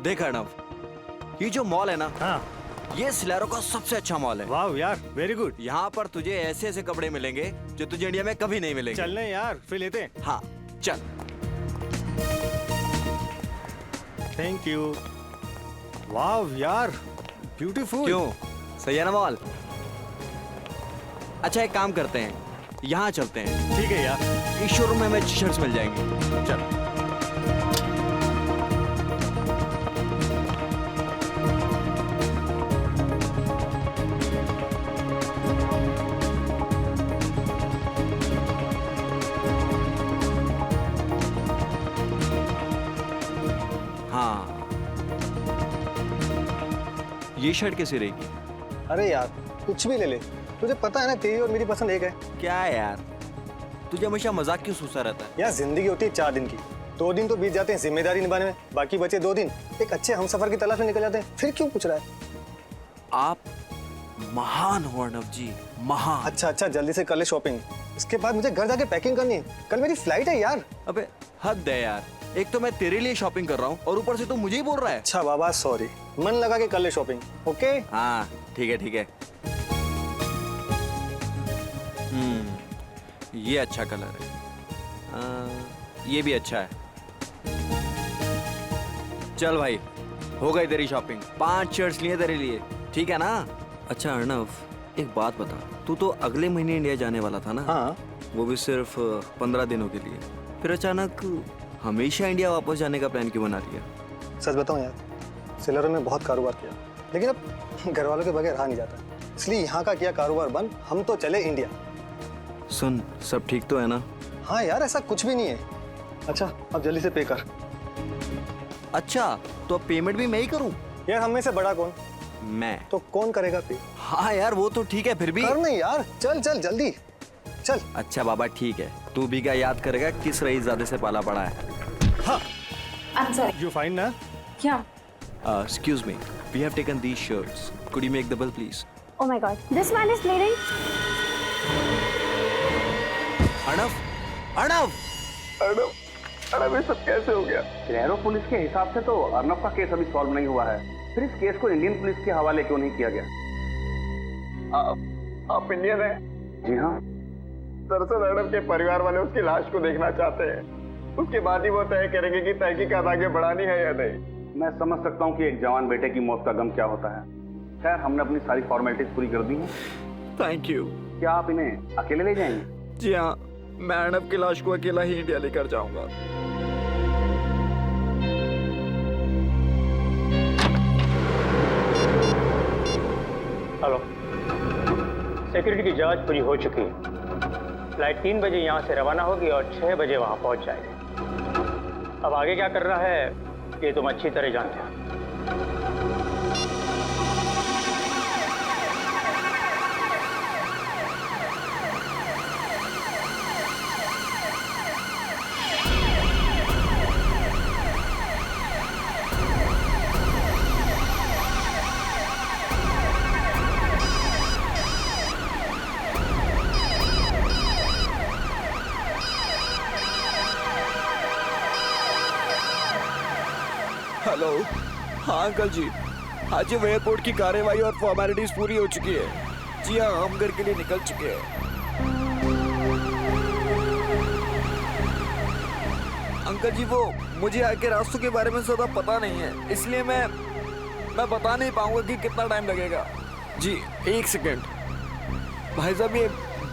देख अर्णव, ये जो मॉल है ना, हाँ। ये सिलेरो का सबसे अच्छा मॉल है। वाह यार, वेरी गुड। यहाँ पर तुझे ऐसे ऐसे कपड़े मिलेंगे जो तुझे इंडिया में कभी नहीं मिलेंगे। चलने यार, फिर लेते हैं। हाँ चल। Thank you. वाह यार, ब्यूटीफुल। क्यों, सही है ना मॉल? अच्छा एक काम करते हैं, यहाँ चलते हैं। ठीक है यार। इस शोरूम में हमें टी शर्ट्स मिल जाएंगे। चल। हाँ, ये शर्ट कैसी रहेगी? अरे यार कुछ भी ले ले, तुझे पता है ना तेरी और मेरी पसंद एक है। क्या है यार, तुझे हमेशा मजाक क्यों सूसा रहता है? यार जिंदगी होती है 4 दिन की, 2 दिन तो बीत जाते हैं जिम्मेदारी निभाने में, बाकी बचे 2 दिन एक अच्छे हमसफर की तलाश में निकल जाते हैं। फिर क्यों पूछ रहा है? आप महान हो अर्णव जी, महान। अच्छा जल्दी से कर ले शॉपिंग, इसके बाद मुझे घर जाके पैकिंग करनी है, कल मेरी फ्लाइट है यार। अबे हद है यार, एक तो मैं तेरे लिए शॉपिंग कर रहा हूँ और ऊपर से तू मुझे ही बोल रहा है। अच्छा बाबा सॉरी, मन लगा के कर ले शॉपिंग। ओके हाँ ठीक है ठीक है। ये अच्छा कलर है। ये भी अच्छा है। चल भाई, हो गई तेरी शॉपिंग। 5 शर्ट्स लिए तेरे लिए, ठीक है ना? अच्छा अर्णव, एक बात बता, तू तो अगले महीने इंडिया जाने वाला था ना? हाँ। वो भी सिर्फ 15 दिनों के लिए, फिर अचानक हमेशा इंडिया वापस जाने का प्लान क्यों बना लिया? सच बताऊं यार, सिलेरो में बहुत कारोबार किया, लेकिन अब घर वालों के बगैर रहा नहीं जाता, इसलिए यहाँ का किया कारोबार बंद, हम तो चले इंडिया। सुन, सब ठीक तो है ना? हाँ यार ऐसा कुछ भी नहीं है। अच्छा अब जल्दी से पे कर। अच्छा तो अब पेमेंट भी मैं ही करूं? यार हम में से बड़ा कौन? मैं। तो कौन करेगा पे? हाँ यार वो तो ठीक है, फिर भी कर नहीं यार, चल चल जल्दी चल। अच्छा बाबा ठीक है, तू भी क्या याद करेगा किस रईसजादे से पाला पड़ा है? हाँ I'm sorry. यू फाइन ना? Yeah. Excuse me, we have taken these shirts. Could you make the bill please? Oh my God. This man is bleeding. Arnav, Arnav! Arnav ये सब कैसे हो गया? सिलेरो पुलिस के हिसाब से तो अर्णव का केस अभी सॉल्व नहीं हुआ है, फिर इस केस को इंडियन पुलिस के हवाले क्यों नहीं किया गया? आप इंडियन हैं? जी हाँ। दरअसल अर्णव के परिवार वाले उसकी लाश को देखना चाहते हैं, उसके बाद ही वो तय करेंगे कि तहकीकात आगे बढ़ानी है या नहीं। मैं समझ सकता हूँ कि एक जवान बेटे की मौत का गम क्या होता है। खैर हमने अपनी सारी फॉर्मेलिटीज पूरी कर दी हैं। Thank you. क्या आप इन्हें अकेले ले जाएंगे? जी हाँ, मैं अर्णव की लाश को अकेला ही इंडिया लेकर जाऊंगा। हेलो, सिक्योरिटी की जांच पूरी हो चुकी है। फ्लाइट 3 बजे यहाँ से रवाना होगी और 6 बजे वहाँ पहुँच जाएगी। अब आगे क्या करना है ये तुम अच्छी तरह जानते हो। हेलो, हाँ अंकल जी, आज एयरपोर्ट की कार्यवाही और फॉर्मेलिटीज पूरी हो चुकी है। जी हाँ, हम घर के लिए निकल चुके हैं। अंकल जी वो मुझे आगे रास्तों के बारे में ज्यादा पता नहीं है, इसलिए मैं बता नहीं पाऊंगा कि कितना टाइम लगेगा। जी 1 सेकेंड भाई साहब, ये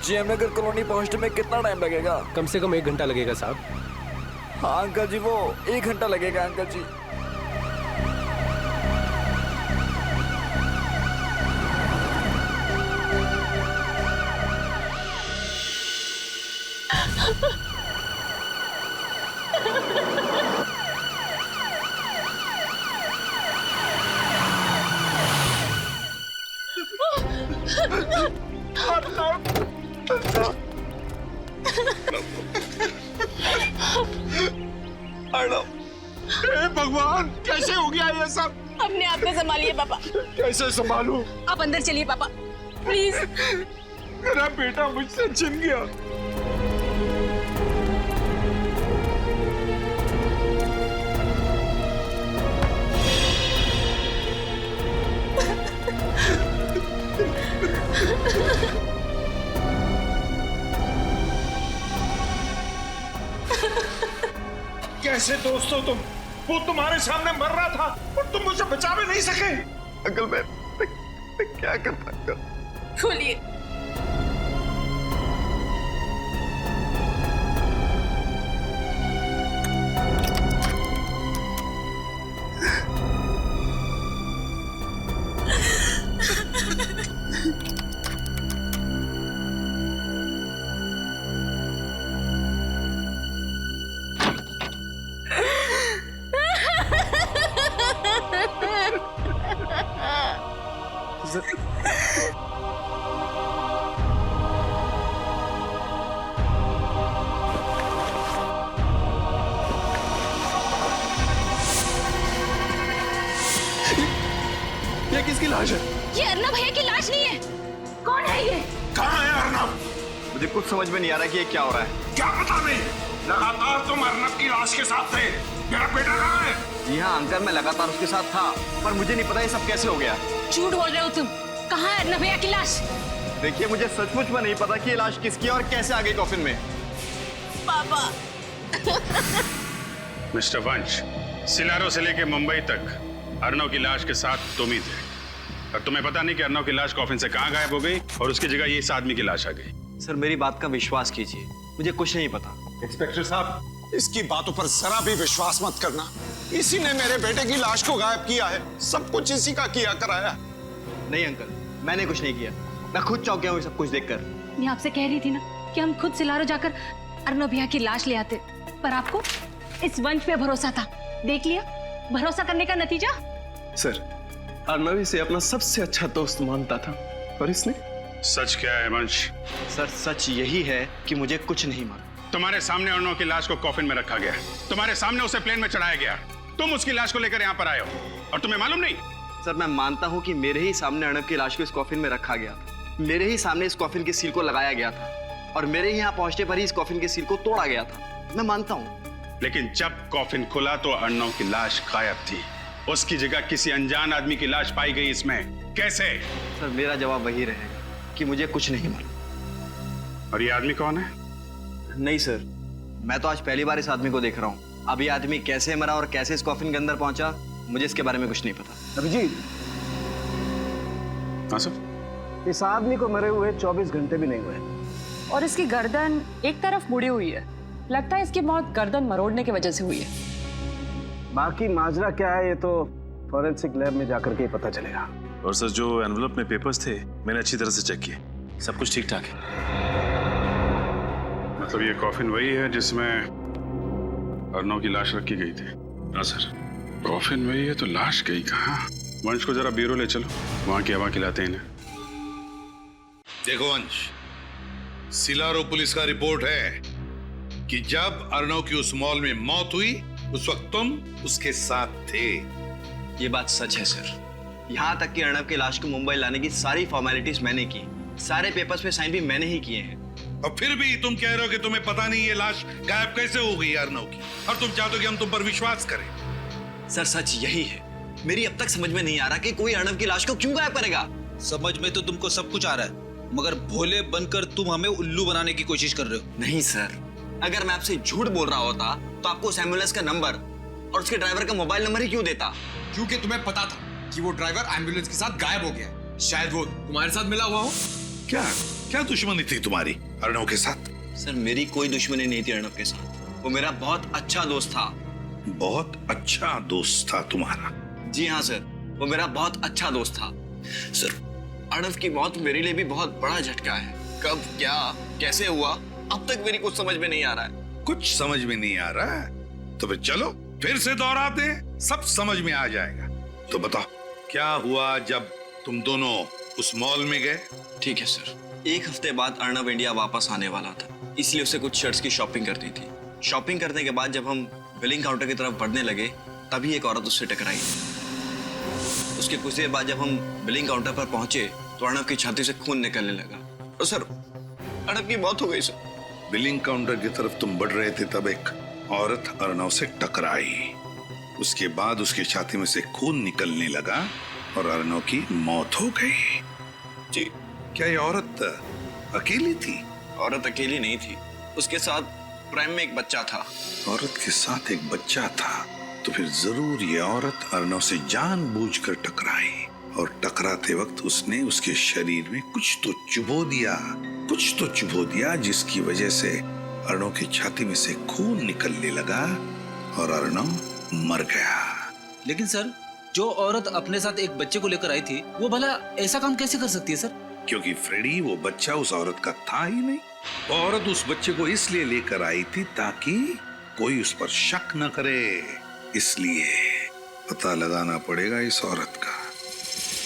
जेएम नगर कॉलोनी पहुंचने में कितना टाइम लगेगा? कम से कम 1 घंटा लगेगा साहब। हाँ अंकल जी, वो 1 घंटा लगेगा अंकल जी। भगवान कैसे हो गया ये सब? अपने आप को संभालिए पापा। कैसे संभालूं? आप अंदर चलिए पापा, प्लीज। मेरा बेटा मुझसे छिन गया। कैसे दोस्त हो तुम? वो तुम्हारे सामने मर रहा था और तुम मुझे बचा भी नहीं सके। अंकल मैं क्या करता अंकल? खोलिए। ये किसकी लाश है? ये अर्नब भैया की लाश नहीं है। कौन है ये? कहाँ है अर्नब? मुझे कुछ समझ में नहीं आ रहा कि ये क्या हो रहा है। क्या पता नहीं, लगातार तुम अर्नब की लाश के साथ थे। मेरा बेटा कहाँ है? जी हाँ अंकल, मैं लगातार उसके साथ था, पर मुझे नहीं पता ये सब कैसे हो गया। झूठ बोल रहे हो तुम। कहाँ है अर्नब भैया की लाश? देखिए मुझे सचमुच में नहीं पता कि ये लाश किसकी है और कैसे आ गई कॉफिन में। पापा। मिस्टर वंश, सिलारो से लेके मुंबई तक अर्नव की लाश के साथ तुम ही थे, और तुम्हें पता नहीं कि अर्नव की लाश कॉफिन से कहाँ गायब हो गई और उसकी जगह ये इस आदमी की लाश आ गई। सर मेरी बात का विश्वास कीजिए, मुझे कुछ नहीं पता। इंस्पेक्टर साहब, इसकी बातों पर जरा भी विश्वास मत करना। इसी ने मेरे बेटे की लाश को गायब किया है। सब कुछ इसी का किया कराया। नहीं अंकल, मैंने कुछ नहीं किया। मैं खुद चौंक गया हूँ सब कुछ देखकर। मैं आपसे कह रही थी ना कि हम खुद सिलारो जाकर अर्नब भैया की लाश ले आते, पर आपको इस वंश पे भरोसा था। देख लिया भरोसा करने का नतीजा। सर, अर्नव इसे अपना सबसे अच्छा दोस्त मानता था और इसने। सच क्या है वंश? सर सच यही है कि मुझे कुछ नहीं मालूम। तुम्हारे सामने अर्नव की लाश को कॉफिन में रखा गया, तुम्हारे सामने उसे प्लेन में चढ़ाया गया, तुम उसकी लाश को लेकर यहाँ पर आए हो और तुम्हें मालूम नहीं? सर मैं मानता हूँ कि मेरे ही सामने अर्नब की लाश को इस कॉफिन में रखा गया था, मेरे ही सामने इस कॉफिन के सील को लगाया गया था और मेरे ही यहाँ पहुंचने पर ही इस कॉफिन के सील को तोड़ा गया था। मैं मानता हूँ। लेकिन जब कॉफिन खुला तो अर्नव की लाश गायब थी, उसकी जगह किसी अनजान आदमी की लाश पाई गई। इसमें कैसे? सर मेरा जवाब वही रहेगा कि मुझे कुछ नहीं मालूम। और ये आदमी कौन है? नहीं सर, मैं तो आज पहली बार इस आदमी को देख रहा हूँ। अब ये आदमी कैसे मरा और कैसे इस कॉफिन के अंदर पहुंचा, मुझे इसके बारे में कुछ नहीं पता। अभिजीत, हाँ सर। इस आदमी को मरे हुए 24 घंटे भी नहीं हुए और इसकी गर्दन एक तरफ मुड़ी हुई है। लगता है इसकी मौत गर्दन मरोड़ने की वजह से हुई है। बाकी माजरा क्या है ये तो फॉरेंसिक लैब में जाकर के ही पता चलेगा। और सर जो एनवलप में पेपर्स थे मैंने अच्छी तरह से चेक किए, सब कुछ ठीक ठाक है। मतलब ये कॉफिन वही है जिसमें अर्नव की लाश रखी गई थी? हाँ सर। कॉफिन वही है तो लाश गई कहाँ? वंश को जरा ब्यूरो ले चलो, वहां की हवा खिलाते हैं इन्हें। देखो वंश, सिलारो पुलिस का रिपोर्ट है कि जब अर्नव की उस मॉल में मौत हुई उस वक्त तुम उसके साथ थे। ये बात सच है सर। यहाँ तक कि अर्नब की लाश को मुंबई लाने की सारी फॉर्मेलिटीज मैंने की, सारे पेपर्स पे साइन भी मैंने ही किए हैं। और फिर भी तुम कह रहे हो कि तुम्हें पता नहीं ये लाश गायब कैसे हो गई अर्नव की, और तुम चाहते हो कि हम तुम पर विश्वास करें। सर सच यही है। मेरी अब तक समझ में नहीं आ रहा कि कोई अर्नब की लाश को क्यों गायब करेगा। समझ में तो तुमको सब कुछ आ रहा है, मगर भोले बनकर तुम हमें उल्लू बनाने की कोशिश कर रहे हो। नहीं सर, अगर मैं आपसे झूठ बोल रहा होता तो आपको उस एम्बुलेंस का नंबर और उसके ड्राइवर का मोबाइल नंबर ही क्यों देता? क्योंकि तुम्हें पता था कि वो ड्राइवर एम्बुलेंस के साथ गायब हो गया। शायद वो तुम्हारे साथ मिला हुआ हो। क्या क्या दुश्मनी थी तुम्हारी अर्नव के साथ? सर मेरी कोई दुश्मनी नहीं थी अर्नब के साथ, वो मेरा बहुत अच्छा दोस्त था। बहुत अच्छा दोस्त था तुम्हारा? जी हाँ सर, वो मेरा बहुत अच्छा दोस्त था। सर अर्नब की मौत मेरे लिए भी बहुत बड़ा झटका है। कब, क्या, कैसे हुआ, अब तक मेरी कुछ समझ में नहीं आ रहा है। कुछ समझ में नहीं आ रहा है तो फिर चलो फिर से दोहराते हैं, सब समझ में आ जाएगा। तो बताओ क्या हुआ जब तुम दोनों उस मॉल में गए? ठीक है सर। एक हफ्ते बाद अर्नब इंडिया वापस आने वाला था, इसलिए उसे कुछ शर्ट्स की शॉपिंग करनी थी। शॉपिंग करने के बाद जब हम बिलिंग काउंटर की तरफ बढ़ने लगे तभी एक औरत उससे टकराई। उसके कुछ देर बाद जब हम बिलिंग काउंटर पर पहुंचे तो अर्नब की छाती से खून निकलने लगा और सर अर्नब की मौत हो गई सर। बिलिंग काउंटर की तरफ तुम बढ़ रहे थे तब एक औरत अर्नव से टकराई, उसके बाद उसकी छाती में से खून निकलने लगा और अर्नव की मौत हो गई। जी, क्या ये औरत अकेली थी? औरत अकेली नहीं थी, उसके साथ प्राइम में एक बच्चा था। औरत के साथ एक बच्चा था तो फिर जरूर ये औरत अर्नव से जानबूझकर टकराई, और टकराते वक्त उसने उसके शरीर में कुछ तो चुभो दिया जिसकी वजह से अर्नव की छाती में से खून निकलने लगा और अर्नव मर गया। लेकिन सर, जो औरत अपने साथ एक बच्चे को लेकर आई थी, वो भला ऐसा काम कैसे कर सकती है सर? क्योंकि फ्रेडी, वो बच्चा उस औरत का था ही नहीं। वो औरत उस बच्चे को इसलिए लेकर आई थी ताकि कोई उस पर शक न करे, इसलिए पता लगाना पड़ेगा इस औरत का।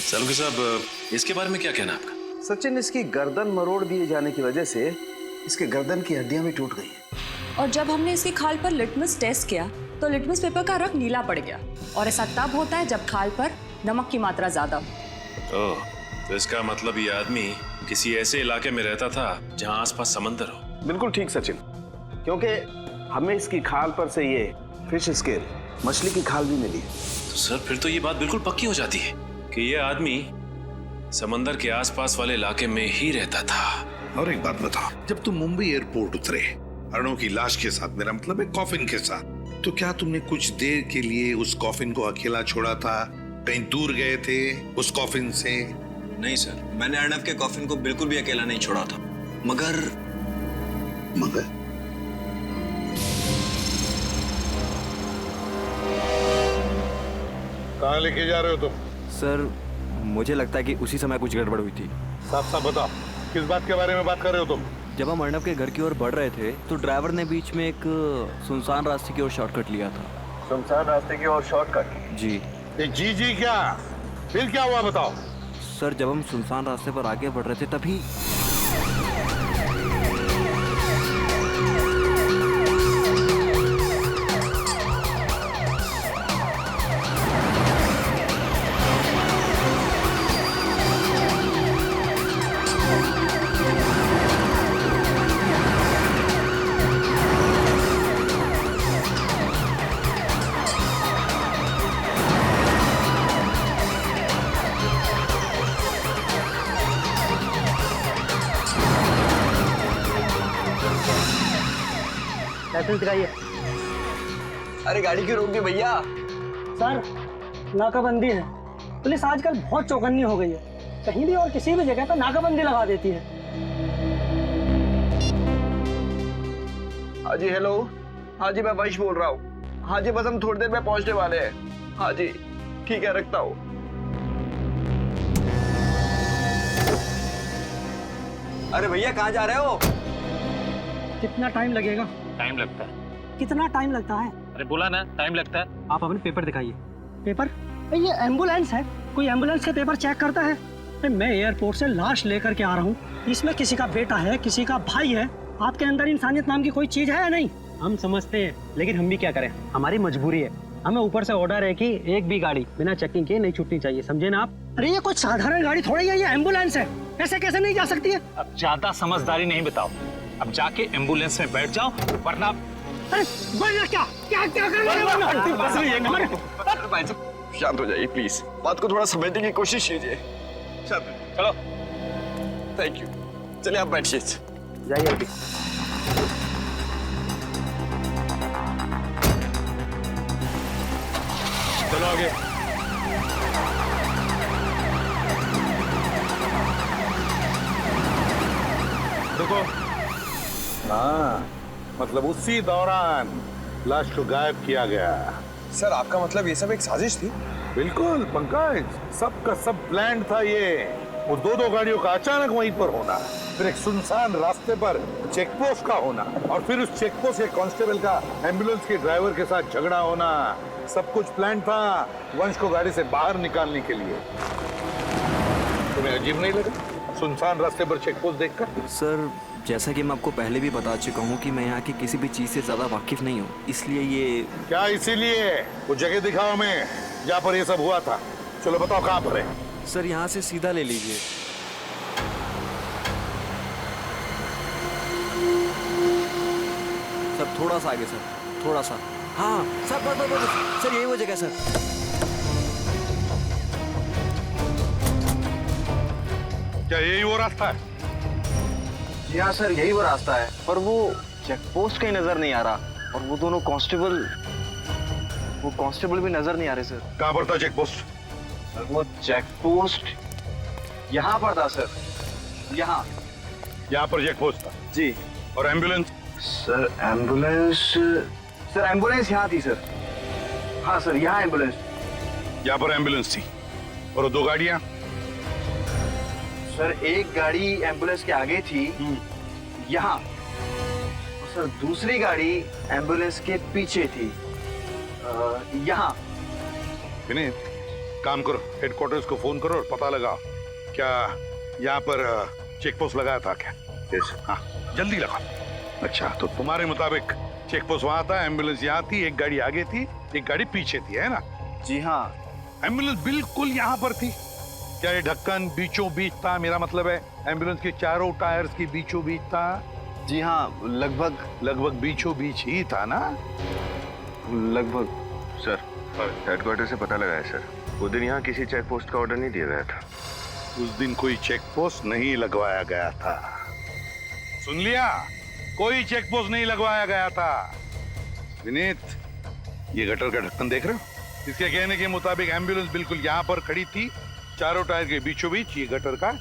सालुंके साहब, इसके बारे में क्या कहना आपका? सचिन, इसकी गर्दन मरोड़ दिए जाने की वजह से इसके गर्दन की हड्डियां भी टूट गई हैं। और जब हमने इसकी खाल पर लिटमस टेस्ट किया तो लिटमस पेपर का रंग नीला पड़ गया, और ऐसा तब होता है जब खाल पर नमक की मात्रा ज्यादा हो। ओह, तो इसका मतलब ये आदमी किसी ऐसे इलाके में रहता था जहां आसपास समंदर हो। बिल्कुल ठीक सचिन, क्योंकि हमें इसकी खाल पर से ये फिश स्केल, मछली की खाल भी मिली। तो सर, फिर तो ये बात बिल्कुल पक्की हो जाती है कि ये आदमी समंदर के आसपास वाले इलाके में ही रहता था। और एक बात बताओ, जब तुम मुंबई एयरपोर्ट उतरे अर्नव की लाश के साथ, मेरा मतलब है कॉफिन के साथ, तो क्या तुमने कुछ देर के लिए उस कॉफिन को अकेला छोड़ा था? कहीं दूर गए थे उस कॉफिन से? नहीं सर, मैंने अर्नव के कॉफिन को बिल्कुल भी अकेला नहीं छोड़ा था। मगर कहाँ लेके जा रहे हो तुम? सर, मुझे लगता है कि उसी समय कुछ गड़बड़ हुई थी। साफ साफ बताओ, किस बात के बारे में बात कर रहे हो तुम? जब हम अर्नव के घर की ओर बढ़ रहे थे तो ड्राइवर ने बीच में एक सुनसान रास्ते की ओर शॉर्टकट लिया था। सुनसान रास्ते की ओर शॉर्टकट? जी। जी क्या? फिर क्या हुआ बताओ? सर, जब हम सुनसान रास्ते पर आगे बढ़ रहे थे तभी लाइसेंस दिखाइए। अरे गाड़ी क्यों रोक दी भैया? सर, नाकाबंदी है। पुलिस आजकल बहुत चौकन्नी हो गई है, कहीं भी और किसी भी जगह पर नाकाबंदी लगा देती है। हाँ जी, हेलो। हाँ जी, मैं वंश बोल रहा हूँ। हाँ जी, बस हम थोड़ी देर में पहुंचने वाले हैं। हाँ जी, ठीक है, रखता हूँ। अरे भैया, कहाँ जा रहे हो? कितना टाइम लगेगा? टाइम लगता है। कितना टाइम लगता है? अरे बोला ना, टाइम लगता है। आप अपने पेपर दिखाइए। पेपर? ये एम्बुलेंस है, कोई एम्बुलेंस के पेपर चेक करता है? मैं एयरपोर्ट से लाश लेकर के आ रहा हूँ, इसमें किसी का बेटा है, किसी का भाई है। आपके अंदर इंसानियत नाम की कोई चीज है या नहीं? हम समझते हैं, लेकिन हम भी क्या करें, हमारी मजबूरी है। हमें ऊपर से ऑर्डर है कि एक भी गाड़ी बिना चेकिंग के नहीं छूटनी चाहिए, समझे ना आप? अरे ये कुछ साधारण गाड़ी थोड़ी है, ये एम्बुलेंस है, ऐसे कैसे नहीं जा सकती है? अब ज्यादा समझदारी नहीं बताओ, अब जाके एम्बुलेंस में बैठ जाओ, वरना वरना क्या क्या क्या करना? भाई साहब, शांत हो जाइए प्लीज, बात को थोड़ा समझने की कोशिश कीजिए। चलो। Thank you. चलिए आप बैठिए। जाइए अभी। चलो आगे। देखो, हाँ, मतलब उसी दौरान लाश को गायब किया गया। सर, आपका मतलब ये सब एक साजिश थी? बिल्कुल पंकज, सबका सब प्लान था ये। वो दो गाड़ियों का अचानक वहीं पर होना, फिर एक सुनसान रास्ते पर चेक पोस्ट का होना, और फिर उस चेक पोस्ट के कांस्टेबल का एम्बुलेंस के ड्राइवर के साथ झगड़ा होना, सब कुछ प्लान था वंश को गाड़ी से बाहर निकालने के लिए। तुम्हें अजीब नहीं लगा सुनसान रास्ते पर चेक पोस्ट देखकर? सर, जैसा कि मैं आपको पहले भी बता चुका हूँ कि मैं यहाँ की किसी भी चीज से ज्यादा वाकिफ नहीं हूँ, इसलिए ये। क्या इसीलिए? वो जगह दिखाओ हमें जहाँ पर ये सब हुआ था। चलो बताओ कहाँ पर है? सर, यहाँ से सीधा ले लीजिए। सर, थोड़ा सा आगे सर, थोड़ा सा। हाँ सर, बस सर, यही वो जगह सर। क्या यही वो रास्ता है? जी हाँ सर, यही वो रास्ता है, पर वो चेक पोस्ट कहीं नजर नहीं आ रहा, और वो दोनों कांस्टेबल भी नजर नहीं आ रहे सर। कहाँ पर था चेक पोस्ट? सर वो चेक पोस्ट यहाँ पर था सर, यहाँ पर चेक पोस्ट था जी। और एम्बुलेंस? सर एम्बुलेंस यहाँ थी सर। हाँ सर, यहाँ एम्बुलेंस। यहाँ पर एम्बुलेंस थी। और वो 2 गाड़ियाँ? सर एक गाड़ी एम्बुलेंस के आगे थी, यहाँ। और सर दूसरी गाड़ी एम्बुलेंस के पीछे थी, यहाँ। विनीत, काम करो, हेडक्वार्टर्स को फोन करो और पता लगा क्या यहाँ पर चेक पोस्ट लगाया था क्या? यस। हाँ, जल्दी लगा। अच्छा, तो तुम्हारे मुताबिक चेक पोस्ट वहां था, एम्बुलेंस यहाँ थी, एक गाड़ी आगे थी, एक गाड़ी पीछे थी, है ना? जी हाँ। एम्बुलेंस बिल्कुल यहाँ पर थी। क्या ये ढक्कन बीचों बीच था? मेरा मतलब है एम्बुलेंस के चारों टायर्स के बीचों बीच था। जी हाँ, लगभग बीचों बीच ही था ना? लगभग। सर, हेडक्वार्टर से पता लगा है सर, उस दिन यहाँ किसी चेक पोस्ट का ऑर्डर नहीं दिया गया था। उस दिन कोई चेक पोस्ट नहीं लगवाया गया था। सुन लिया? कोई चेक पोस्ट नहीं लगवाया गया था। विनीत, ये गटर का ढक्कन देख रहे हो? इसके कहने के मुताबिक एम्बुलेंस बिल्कुल यहाँ पर खड़ी थी, चारों टायर के बीचों बीच ये गटर का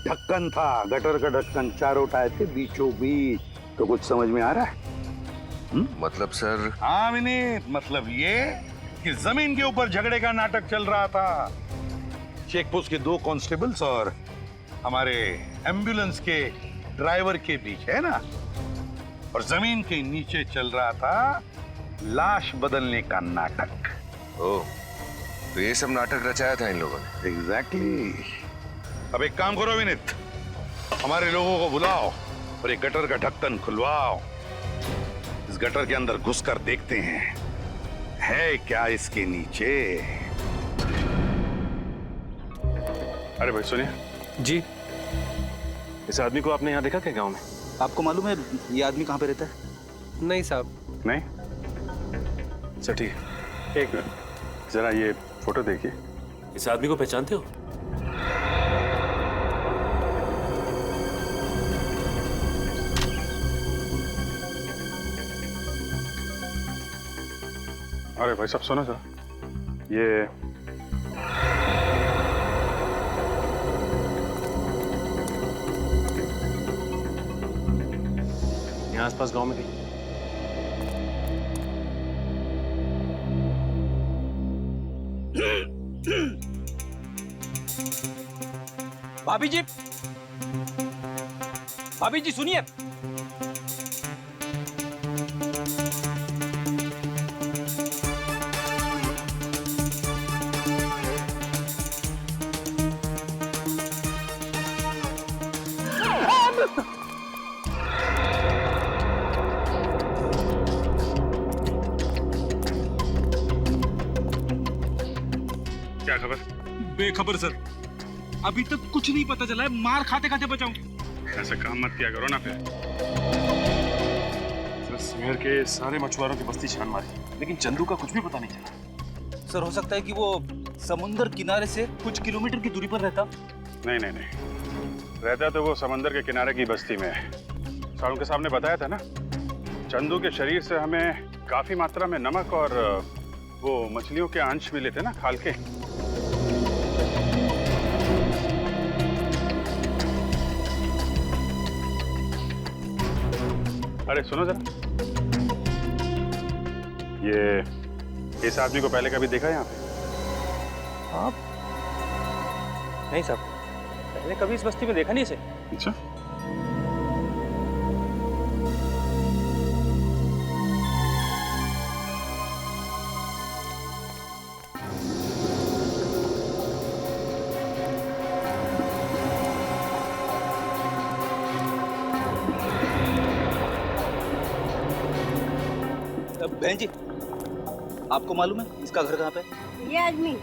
ढक्कन था। गटर का ढक्कन चारों टायर के बीचों बीच। तो कुछ समझ में आ रहा है? मतलब सर? हाँ विनीत, मतलब ये कि जमीन के ऊपर झगड़े का नाटक चल रहा था। चेक पोस्ट के 2 कांस्टेबल्स और हमारे एम्बुलेंस के ड्राइवर के बीच, है ना? और जमीन के नीचे चल रहा था लाश बदलने का नाटक। ओह, तो ये सब नाटक रचाया था इन लोगों ने? एग्जैक्टली। अब एक काम करो विनीत, हमारे लोगों को बुलाओ और एक गटर का ढक्कन खुलवाओ। इस गटर के अंदर घुसकर देखते हैं है क्या इसके नीचे। अरे भाई सुनिए जी। इस आदमी को आपने यहाँ देखा क्या गांव में? आपको मालूम है ये आदमी कहाँ पे रहता है? नहीं साहब। नहीं? अच्छा ठीक है, एक मिनट, जरा ये फोटो देखिए। इस आदमी को पहचानते हो? अरे भाई साहब सुनो सर, ये यहाँ आसपास गांव में कहीं? भाभी जी सुनिए। क्या खबर? बेखबर सर, अभी तक कुछ नहीं पता चला है। मार खाते खाते बचाऊं। ऐसा काम मत किया करो ना फिर। सर शहर के सारे मछुआरों की बस्ती छान मारी, लेकिन चंदू का कुछ भी पता नहीं चला। सर हो सकता है कि वो समुद्र किनारे से कुछ किलोमीटर की दूरी पर रहता। नहीं नहीं नहीं, रहता तो वो समंदर के किनारे की बस्ती में है। सर उनके सामने बताया था ना, चंदू के शरीर से हमें काफी मात्रा में नमक और वो मछलियों के अंश मिले थे ना, खाल के। अरे सुनो जरा, ये इस आदमी को पहले कभी देखा यहाँ पे? आप? नहीं साहब, पहले कभी इस बस्ती में देखा नहीं इसे। अच्छा, बहन जी, आपको मालूम है इसका घर कहाँ पे? ये आदमी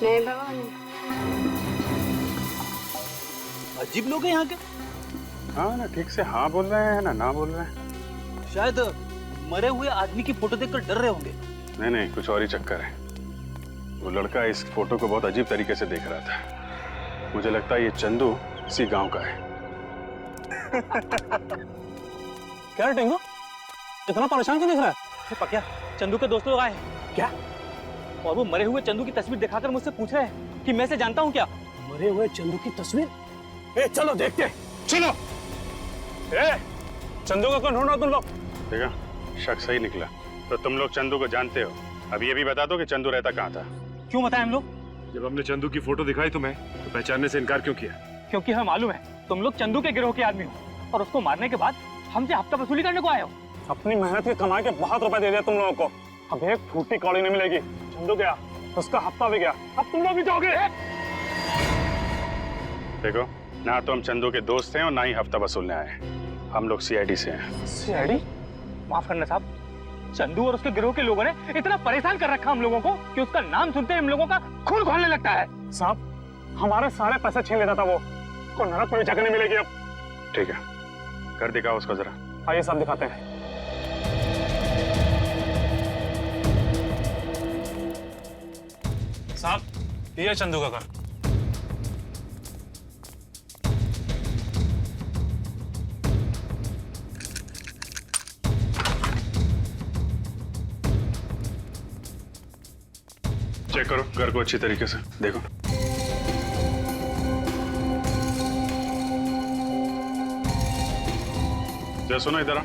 नहीं भगवान। अजीब लोग हैं यहाँ के। हाँ ना, ठीक से हाँ बोल रहे हैं ना ना बोल रहे हैं। शायद मरे हुए आदमी की फोटो देखकर डर रहे होंगे। नहीं नहीं, कुछ और ही चक्कर है। वो लड़का इस फोटो को बहुत अजीब तरीके से देख रहा था। मुझे लगता है ये चंदू इसी गांव का है। क्या रे टिंगू, इतना परेशान क्यों दिख रहा है? पक्या, चंदू के दोस्त लोग आए हैं। क्या? और वो मरे हुए चंदू की तस्वीर दिखाकर मुझसे पूछ रहे हैं कि मैं से जानता हूँ क्या? मरे हुए चंदू की तस्वीर? ए चलो देखते, चलो। ए चंदू को कौन ढूंढ रहा तुम लोग? देखा, शक सही निकला। तो तुम लोग चंदू को जानते हो। अब ये भी बता दो कि चंदू रहता कहाँ था। क्यों बताएं हम लोग? जब हमने चंदू की फोटो दिखाई तुम्हें, तो पहचानने से इनकार क्यों किया? क्योंकि हमें मालूम है तुम लोग चंदू के गिरोह के आदमी हो और उसको मारने के बाद हमसे हफ्ता वसूली करने को आए हो। अपनी मेहनत के कमाई के बहुत रुपए दे दिया तुम लोगों को, अब एक फूटी कौड़ी नहीं मिलेगी। चंदू गया, उसका हफ्ता भी गया, अब तुम लोग भी जाओगे। देखो, ना तो हम चंदू के दोस्त हैं और ना ही हफ्ता वसूलने आए। हम लोग सीआईडी से हैं। सीआईडी? माफ करना साहब, चंदू और उसके गिरोह के लोगों ने इतना परेशान कर रखा हम लोगों को कि उसका नाम सुनते ही हम लोगों का खून खोलने लगता है। साहब, हमारे सारे पैसे छीन लेता था वो, को नरक में जगह नहीं मिलेगी अब। ठीक है, कर दिखाओ उसको जरा। आइए साहब दिखाते हैं। साहब, ये चंदू का घर। चेक करो घर को अच्छी तरीके से, देखो। जरा सुनो इधर।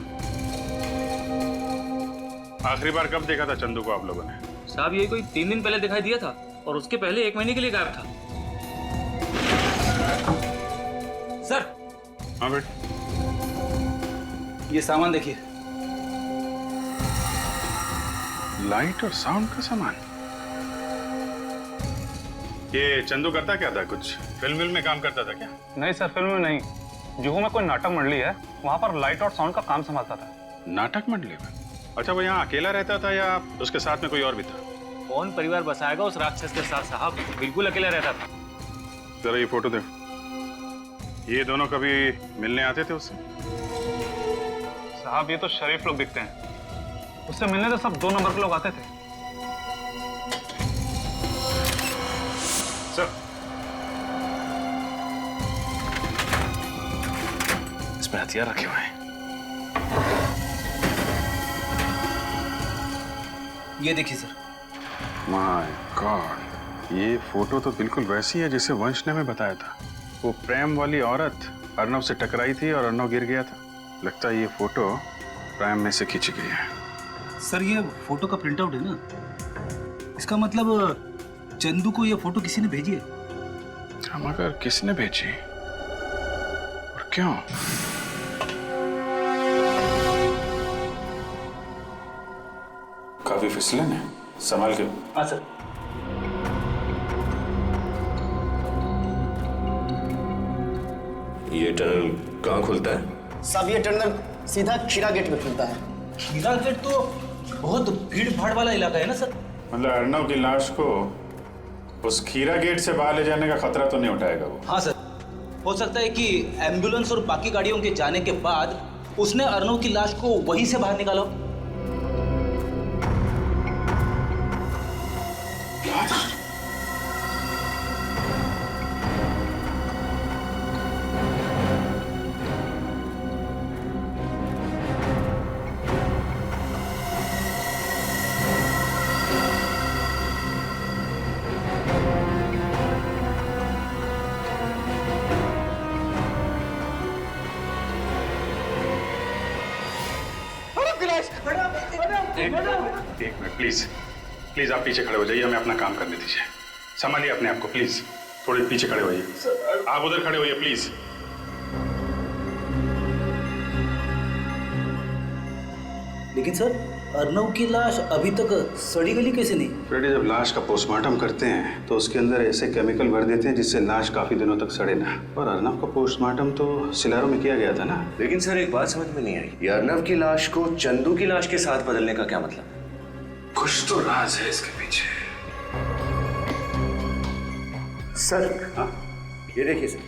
आखिरी बार कब देखा था चंदू को आप लोगों ने? साहब ये कोई 3 दिन पहले दिखाई दिया था और उसके पहले 1 महीने के लिए गायब था। सर। हाँ बेट, ये सामान देखिए। लाइट और साउंड का सामान। ये चंदू करता क्या था? कुछ फिल्म में काम करता था क्या? नहीं सर, फिल्म में नहीं। जुहू में कोई नाटक मंडली है, वहाँ पर लाइट और साउंड का काम संभालता था। नाटक मंडली में? अच्छा, वो यहाँ अकेला रहता था या उसके साथ में कोई और भी था? कौन परिवार बसाएगा उस राक्षस के साथ साहब, बिल्कुल अकेला रहता था। जरा ये फोटो देखो। ये दोनों कभी मिलने आते थे उससे? साहब ये तो शरीफ लोग दिखते हैं, उससे मिलने तो सब 2 नंबर के लोग आते थे। सर, इसमें हथियार रखे हुए हैं। ये देखिए सर। माय गॉड, ये फोटो तो बिल्कुल वैसी है जैसे वंश ने हमें बताया था। वो प्रेम वाली औरत अर्नव से टकराई थी और अर्नव गिर गया था। लगता है ये फोटो प्रेम में से खींची गई है। सर ये फोटो का प्रिंट आउट है ना, इसका मतलब चंदू को ये फोटो किसी ने भेजी है। मगर किसने भेजी और क्यों? काफी फिसलन है, संभाल के। हाँ सर। ये टनल कहाँ खुलता है? साहब ये टनल सीधा खीरा गेट में खुलता है। खीरा गेट तो बहुत भीड़ भाड़ वाला इलाका है ना सर? मतलब अर्नव की लाश को उस खीरा गेट से बाहर ले जाने का खतरा तो नहीं उठाएगा वो? हाँ सर, हो सकता है कि एम्बुलेंस और बाकी गाड़ियों के जाने के बाद उसने अर्नव की लाश को वहीं से बाहर निकाला। एक मिनट प्लीज, प्लीज आप पीछे खड़े हो जाइए, हमें अपना काम करने दीजिए। संभालिए अपने आप को प्लीज, थोड़े पीछे खड़े होइए। आप उधर खड़े होइए प्लीज। लेकिन सर अर्नव की लाश अभी तक सड़ी गली कैसे नहीं? फ्रेडी, जब लाश का पोस्टमार्टम करते हैं तो उसके अंदर ऐसे केमिकल भर देते हैं जिससे लाश काफी दिनों तक सड़े ना। और अर्नव का पोस्टमार्टम तो सिलारो में किया गया था ना। लेकिन सर एक बात समझ में नहीं आई, ये अर्नव की लाश को चंदू की लाश के साथ बदलने का क्या मतलब? कुछ तो राज है इसके पीछे। सर हाँ, ये देखिए सर,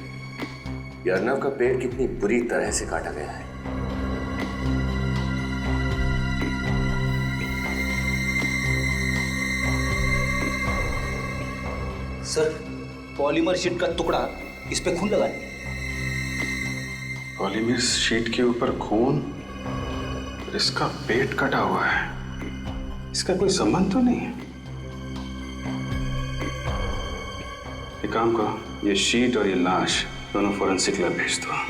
ये अर्नव का पेट कितनी बुरी तरह से काटा गया है। सर पॉलीमर शीट का टुकड़ा, इस पे खून लगाए। पॉलीमर शीट के ऊपर खून? इसका पेट कटा हुआ है, इसका कोई संबंध तो नहीं है। एक काम करो, ये शीट और ये लाश दोनों फोरेंसिक लैब भेज दो।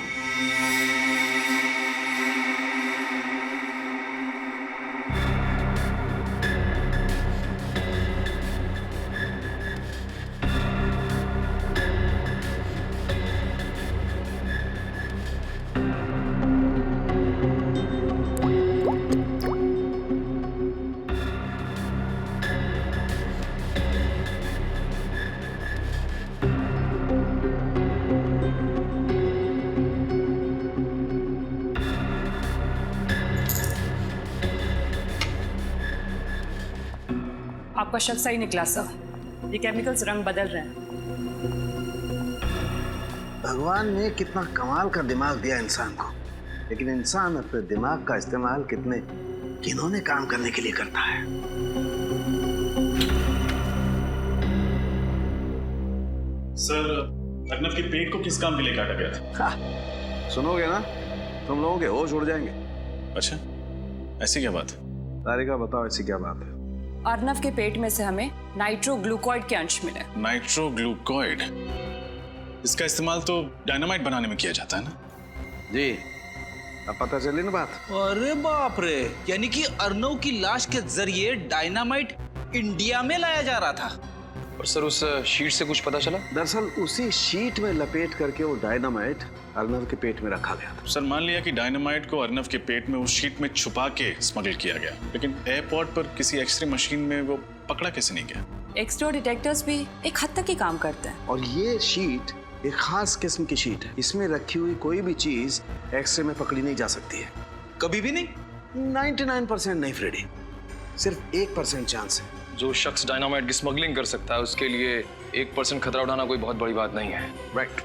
आपका शक सही निकला सर, ये केमिकल्स रंग बदल रहे हैं। भगवान ने कितना कमाल का दिमाग दिया इंसान को, लेकिन इंसान अपने दिमाग का इस्तेमाल कितने घिनौने काम करने के लिए करता है। सर, अर्नव के पेट को किस काम के लिए काटा गया था? सुनोगे ना, तुम लोगों के होश उड़ जाएंगे। अच्छा, ऐसी क्या बात? तारिका बताओ, ऐसी क्या बात है? अर्नव के पेट में से हमें नाइट्रोग्लूकोइड के अंश मिले। नाइट्रोग्लूकोइड? इसका इस्तेमाल तो डायनामाइट बनाने में किया जाता है ना? जी, अब पता चली ना बात। अरे बाप रे, यानी कि अर्नव की लाश के जरिए डायनामाइट इंडिया में लाया जा रहा था। और सर, उस शीट से कुछ पता चला? दरअसल उसी शीट में लपेट करके वो डायनामाइट अर्नव के पेट में रखा गया था। सर, मान लिया कि डायनामाइट को अर्नव के पेट में उस शीट में छुपा के स्मगल किया गया, लेकिन एयरपोर्ट पर किसी एक्सरे मशीन में वो पकड़ा कैसे नहीं गया? एक्सरे डिटेक्टर्स भी एक हद तक ही काम करते हैं। और ये शीट एक खास किस्म की शीट है, इसमें रखी हुई कोई भी चीज एक्सरे में पकड़ी नहीं जा सकती है। कभी भी नहीं? 99% नहीं फ्रेडी, सिर्फ 1% चांस है। जो शख्स डायनामाइट की स्मगलिंग कर सकता है, उसके लिए 1% खतरा उठाना कोई बहुत बड़ी बात नहीं है। राइट।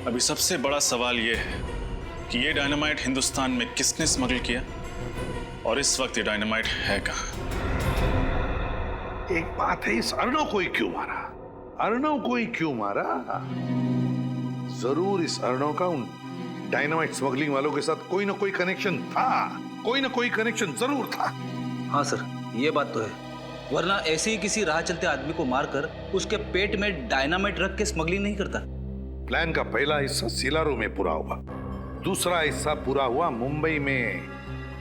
अभी सबसे बड़ा सवाल ये है कि ये डायनामाइट हिंदुस्तान में किसने स्मगल किया, और इस वक्त ये डायनामाइट है कहाँ? एक बात है, इस अर्नव को ही क्यों मारा? अर्नव को ही क्यों मारा? जरूर इस अर्नव का उन डायनामाइट स्मगलिंग वालों के साथ कोई ना कोई कनेक्शन था, कोई ना कोई कनेक्शन जरूर था। हाँ सर, ये बात तो है, वरना ऐसे ही किसी राह चलते आदमी को मारकर उसके पेट में डायनामाइट रख के स्मगलिंग नहीं करता। प्लान का पहला हिस्सा सिलारो में पूरा हुआ, दूसरा हिस्सा पूरा हुआ मुंबई में,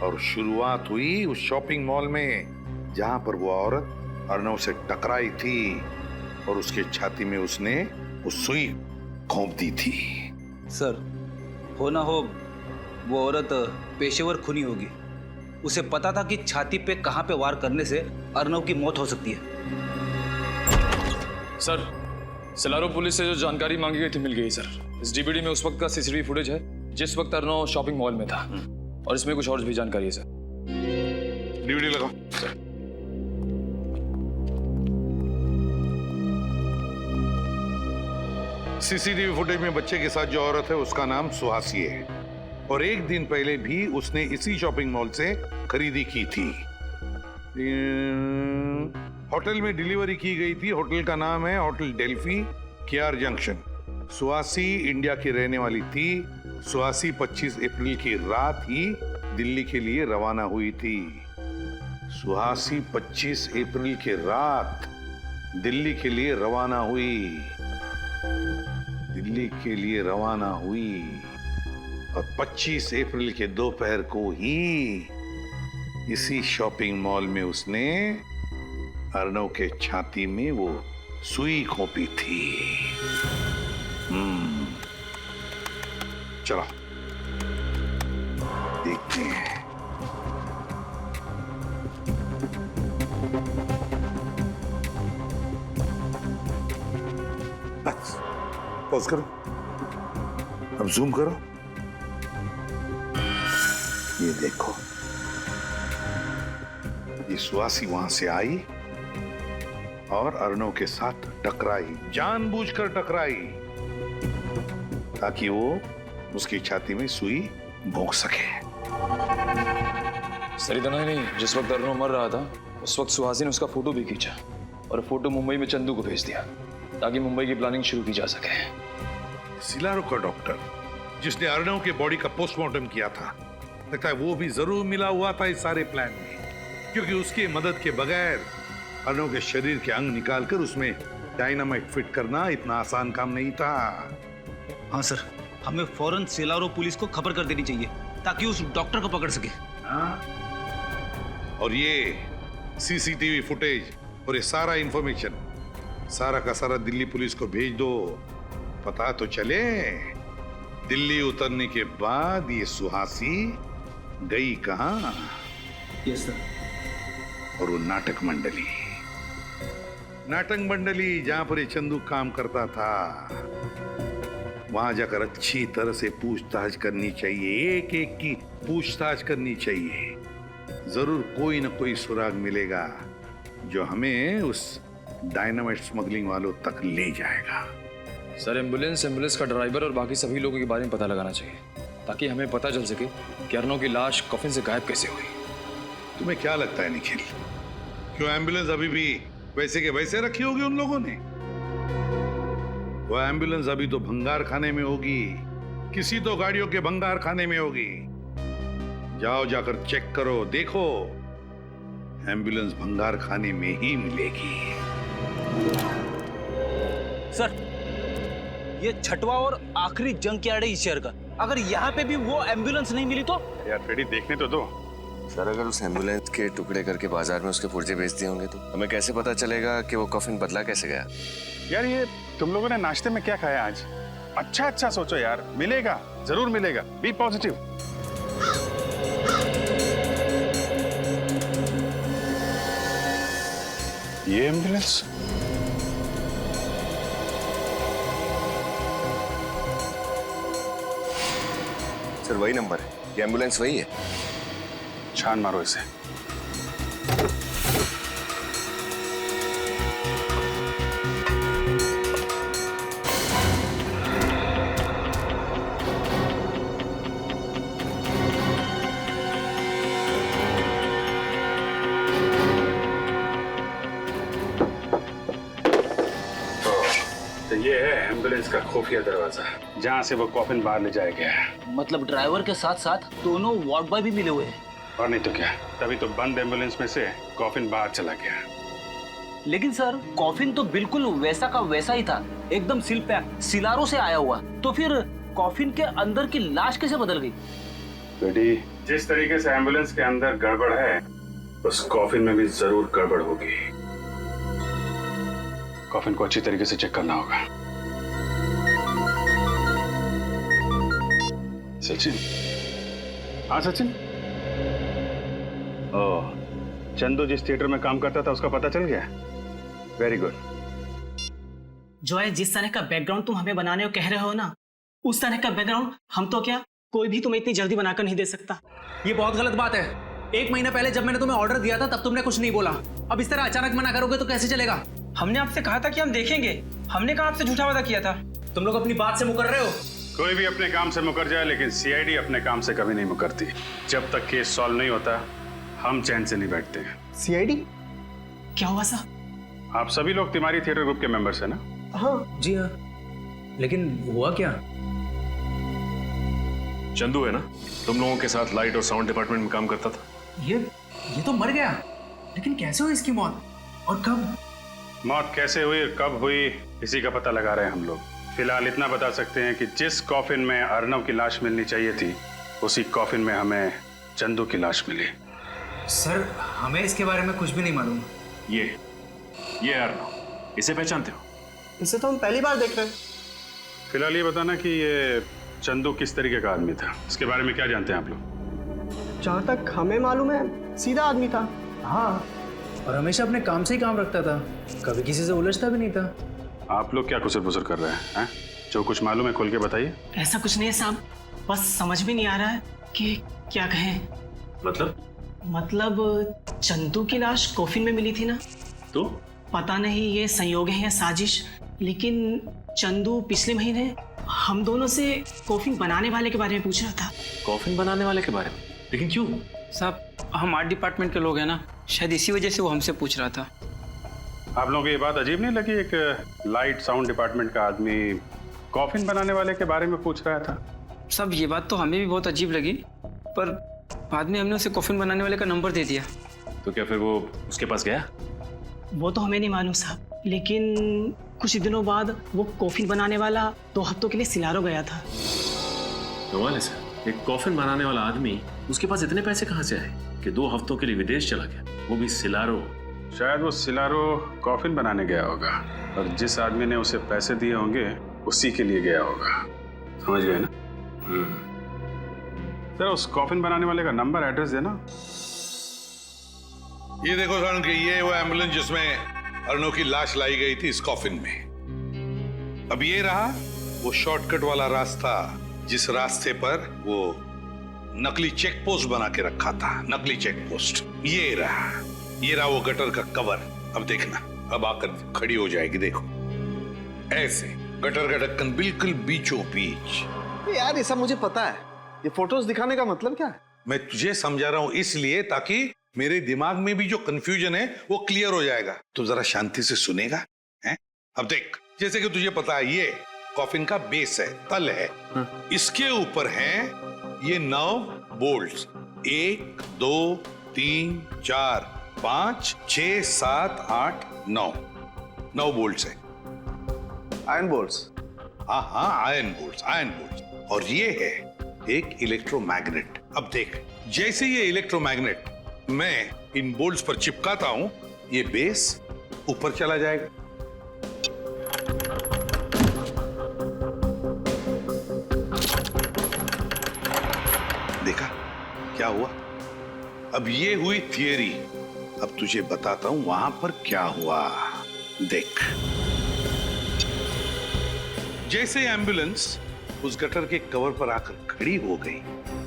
और शुरुआत हुई उस शॉपिंग मॉल में जहां पर वो औरत अर्नव से टकराई थी और उसके छाती में उसने वो सुई घोंप दी थी। सर, हो ना हो वो औरत पेशेवर खूनी होगी, उसे पता था कि छाती पे कहां पे वार करने से अर्नव की मौत हो सकती है। सर, सिलारो पुलिस से जो जानकारी मांगी गई थी मिल गई सर। इस डीवीडी में उस वक्त का सीसीटीवी फुटेज है जिस वक्त अर्नव शॉपिंग मॉल में था, और इसमें कुछ और भी जानकारी है सर। डीवीडी लगाओ सर। सीसीटीवी फुटेज में बच्चे के साथ जो औरत है उसका नाम सुहासी है, और एक दिन पहले भी उसने इसी शॉपिंग मॉल से खरीदी की थी। होटल में डिलीवरी की गई थी। होटल का नाम है hotel Delphi, KR junction. Suhasi India की रहने वाली थी। सुहासी 25 अप्रैल की रात ही दिल्ली के लिए रवाना हुई थी। सुहासी 25 अप्रैल की रात दिल्ली के लिए रवाना हुई, दिल्ली के लिए रवाना हुई, और 25 अप्रैल के दोपहर को ही इसी शॉपिंग मॉल में उसने अर्नव के छाती में वो सुई घोंपी थी। चलो देखते हैं। बस पॉज करो, अब जूम करो, ये देखो, ये सुहासी वहां से आई और अर्नव के साथ टकराई, जानबूझकर टकराई ताकि वो उसकी छाती में सुई भोंक सके। सर, इतना ही नहीं, जिस वक्त अर्नव मर रहा था उस वक्त सुहासी ने उसका फोटो भी खींचा और फोटो मुंबई में चंदू को भेज दिया ताकि मुंबई की प्लानिंग शुरू की जा सके। सिलारो का डॉक्टर जिसने अर्नव के बॉडी का पोस्टमार्टम किया था, लगता है वो भी जरूर मिला हुआ था इस सारे प्लान में, क्योंकि उसकी मदद के बगैर अर्नव के शरीर के अंग निकालकर उसमें डायनामाइट फिट करना इतना आसान काम नहीं था। हाँ सर, हमें फौरन सेलारो पुलिस को खबर कर देनी चाहिए ताकि उस डॉक्टर को पकड़ सके। और ये सीसीटीवी फुटेज और ये सारा इंफॉर्मेशन सारा का सारा दिल्ली पुलिस को भेज दो। पता तो चले दिल्ली उतरने के बाद ये सुहासी गई कहां। Yes sir. और वो नाटक मंडली जहां पर ये चंदू काम करता था, वहां जाकर अच्छी तरह से पूछताछ करनी चाहिए, एक एक की पूछताछ करनी चाहिए। जरूर कोई ना कोई सुराग मिलेगा जो हमें उस डायनामाइट स्मगलिंग वालों तक ले जाएगा। सर, एम्बुलेंस का ड्राइवर और बाकी सभी लोगों के बारे में पता लगाना चाहिए ताकि हमें पता चल सके कि अर्नव की लाश कफिन से गायब कैसे हुई। तुम्हें क्या लगता है निखिल, क्यों एम्बुलेंस अभी भी वैसे के वैसे रखी होगी उन लोगों ने? वो एम्बुलेंस अभी तो भंगार खाने में होगी, किसी तो गाड़ियों के भंगार खाने में होगी। जाओ जाकर चेक करो, देखो एम्बुलेंस भंगार खाने में ही मिलेगी। सर, ये छठवां और आखिरी जंग यार्ड है इस शहर का। अगर यहाँ पे भी वो एम्बुलेंस नहीं मिली तो? यार फ्रेडी, देखने तो दो। सर, अगर उस एम्बुलेंस के टुकड़े करके बाजार में उसके पुर्जे बेच दिए होंगे तो हमें कैसे पता चलेगा कि वो कफिन बदला कैसे गया? यार ये तुम लोगों ने नाश्ते में क्या खाया आज? अच्छा सोचो यार, मिलेगा, जरूर मिलेगा। Be positive. ये एम्बुलेंस सर वही नंबर है, ये एम्बुलेंस वही है। छान मारो इसे। तो ये है एम्बुलेंस का खुफिया दरवाजा, जहाँ से वो कॉफिन बाहर ले जाया गया है। मतलब ड्राइवर के साथ साथ दोनों वार्ड बॉय भी मिले हुए हैं। और नहीं तो क्या, तभी तो बंद एम्बुलेंस में से कॉफिन बाहर चला गया। लेकिन सर, कॉफिन तो बिल्कुल वैसा का वैसा ही था, एकदम सील पैक, सिलारो से आया हुआ। तो फिर कॉफिन के अंदर की लाश कैसे बदल गई? बेटी, जिस तरीके से एम्बुलेंस के अंदर गड़बड़ है, उस कॉफिन में भी जरूर गड़बड़ होगी। कॉफिन को अच्छी तरीके से चेक करना होगा। सचिन, हाँ सचिन। ओह, चंदू जिस थिएटर में काम करता था उसका पता चल गया? Very good. जो है, जिस तरह का बैकग्राउंड तुम हमें बनाने को कह रहे हो ना, उस तरह का बैकग्राउंड हम तो क्या, कोई भी तुम्हें इतनी जल्दी बनाकर नहीं दे सकता। ये बहुत गलत बात है। 1 महीना पहले जब मैंने तुम्हें ऑर्डर दिया था तब तुमने कुछ नहीं बोला। अब इस तरह अचानक मना करोगे तो कैसे चलेगा? हमने आपसे कहा था कि हम देखेंगे, हमने कहा आपसे झूठा वादा किया था। तुम लोग अपनी बात से मुकर रहे हो। कोई भी अपने काम से मुकर जाए, लेकिन सीआईडी अपने काम से कभी नहीं मुकरती। जब तक केस सॉल्व नहीं होता, हम चैन से नहीं बैठते हैं। सीआईडी? क्या हुआ साहब? आप सभी लोग तिवारी थिएटर ग्रुप के मेंबर्स हैं ना? हाँ जी हाँ। लेकिन हुआ क्या? चंदू है ना, तुम लोगों के साथ लाइट और साउंड डिपार्टमेंट में काम करता था। ये तो मर गया, लेकिन कैसे हुई इसकी मौत और कब? मौत कैसे हुई और कब हुई, इसी का पता लगा रहे हैं हम लोग। फिलहाल इतना बता सकते हैं कि जिस कॉफिन में अर्नव की लाश मिलनी चाहिए थी, उसी कॉफिन में हमें चंदू की लाश मिली। सर, हमें इसके बारे में कुछ भी नहीं मालूम। ये अर्नव, इसे पहचानते हो? इसे तो हम पहली बार देख रहे हैं। फिलहाल ये बताना कि ये चंदू किस तरीके का आदमी था, इसके बारे में क्या जानते हैं आप लोग? जहाँ तक हमें मालूम है, सीधा आदमी था। हाँ, और हमेशा अपने काम से ही काम रखता था, कभी किसी से उलझता भी नहीं था। आप लोग क्या कुसर पुसर कर रहे हैं? जो कुछ मालूम है खोल के बताइए। ऐसा कुछ नहीं है साहब, बस समझ में नहीं आ रहा है कि क्या कहें। मतलब चंदू की लाश कॉफिन में मिली थी ना, तो पता नहीं ये संयोग है या साजिश, लेकिन चंदू पिछले महीने हम दोनों से कॉफिन बनाने वाले के बारे में पूछ रहा था। कॉफिन बनाने वाले के बारे में? लेकिन क्यों? साहब, हम आर्ट डिपार्टमेंट के लोग हैं ना, शायद इसी वजह से वो हमसे पूछ रहा था। आप लोगों को ये बात अजीब नहीं लगी, एक लाइट साउंड डिपार्टमेंट का आदमी कॉफिन बनाने वाले के बारे में पूछ रहा था? सब ये बात तो हमें भी बहुत अजीब लगी, पर बाद में हमने उसे कॉफिन बनाने वाले का नंबर दे दिया। तो क्या फिर वो उसके पास गया? वो तो हमें नहीं मालूम साहब, लेकिन कुछ दिनों बाद वो कॉफिन बनाने वाला 2 हफ्तों के लिए सिलारो गया था। कमाल है सर, एक कॉफिन बनाने वाला आदमी, उसके पास इतने पैसे कहाँ से आए कि 2 हफ्तों के लिए विदेश चला गया, वो भी सिलारो। शायद वो सिलारो कॉफिन बनाने गया होगा और जिस आदमी ने उसे पैसे दिए होंगे उसी के लिए गया होगा। समझ गए ना? सर उस कॉफिन बनाने वाले का नंबर एड्रेस देना। ये देखो सारण के, ये वो एम्बुलेंस जिसमें अर्णव की लाश लाई गई थी इस कॉफिन में। अब ये रहा वो शॉर्टकट वाला रास्ता जिस रास्ते पर वो नकली चेक पोस्ट बना के रखा था, नकली चेक पोस्ट। ये रहा वो गटर का कवर। अब देखना, अब आकर खड़ी हो जाएगी, देखो ऐसे गटर का ढक्कन बिल्कुल बीचों बीच। यार ये सब मुझे पता है, ये फोटोज दिखाने का मतलब क्या है? मैं तुझे समझा रहा हूं इसलिए ताकि मेरे दिमाग में भी जो कंफ्यूजन है वो क्लियर हो जाएगा। तो जरा शांति से सुनेगा हैं? अब देख, जैसे कि तुझे पता है ये कॉफिन का बेस है, तल है। इसके ऊपर हैं ये 9 बोल्ट्स। 1 2 3 4 5 6 7 8 9 बोल्ट्स है। Iron bolts? हाँ, आयरन बोल्ट्स। और ये है एक इलेक्ट्रोमैग्नेट। अब देख, जैसे ये इलेक्ट्रोमैग्नेट मैं इन बोल्ट्स पर चिपकाता हूं, ये बेस ऊपर चला जाएगा। देखा क्या हुआ? अब ये हुई थियरी। अब तुझे बताता हूं वहां पर क्या हुआ। देख, जैसे एम्बुलेंस उस गटर के कवर पर आकर खड़ी हो गई,